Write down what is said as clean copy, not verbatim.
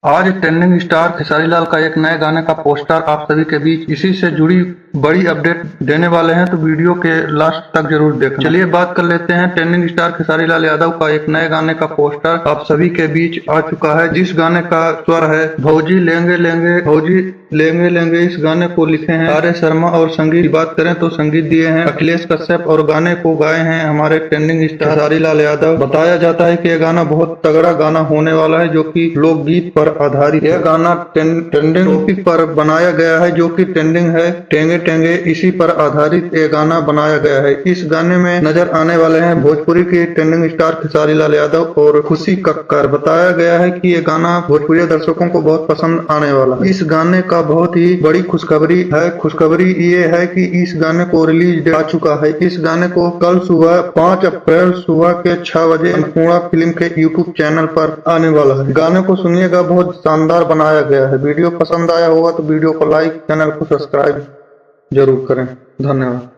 आज trending star Khesari Lal का एक नए गाने का पोस्टर आप सभी के बीच इसी से जुड़ी बड़ी अपडेट देने वाले हैं, तो वीडियो के लास्ट तक जरूर देखना। चलिए बात कर लेते हैं। ट्रेंडिंग स्टार खेसारी लाल यादव का एक नए गाने का पोस्टर आप सभी के बीच आ चुका है, जिस गाने का स्वर है भौजी लेंगे लेंगे भौजी लेंगे लेंगे। इस गाने को लिखे हैं आर्य शर्मा और संगीत की बात करें तो संगीत दिए हैं अखिलेश कश्यप और गाने को गाए हैं हमारे ट्रेंडिंग स्टार खेसारी लाल यादव। बताया जाता है कि यह गाना बहुत तगड़ा गाना होने वाला है, जो कि लोकगीत पर आधारित। यह गाना ट्रेंडिंग टॉपिक पर बनाया गया है, जो कि ट्रेंडिंग है टेंगे टेंगे, इसी पर आधारित यह गाना बनाया गया है। इस गाने में नजर आने वाले हैं भोजपुरी के ट्रेंडिंग स्टार खेसारी लाल यादव और खुशी कक्कर। बताया गया है कि यह गाना भोजपुरी दर्शकों को बहुत पसंद आने वाला है। इस गाने का बहुत ही बड़ी खुशखबरी है। खुशखबरी ये है कि इस गाने को रिलीज डेट आ चुका है। इस गाने को कल सुबह 5 अप्रैल सुबह के 6 बजे अन्नपूर्णा फिल्म के यूट्यूब चैनल पर आने वाला है। गाने को सुनिएगा, बहुत शानदार बनाया गया है। वीडियो पसंद आया होगा तो वीडियो को लाइक, चैनल को सब्सक्राइब जरूर करें। धन्यवाद।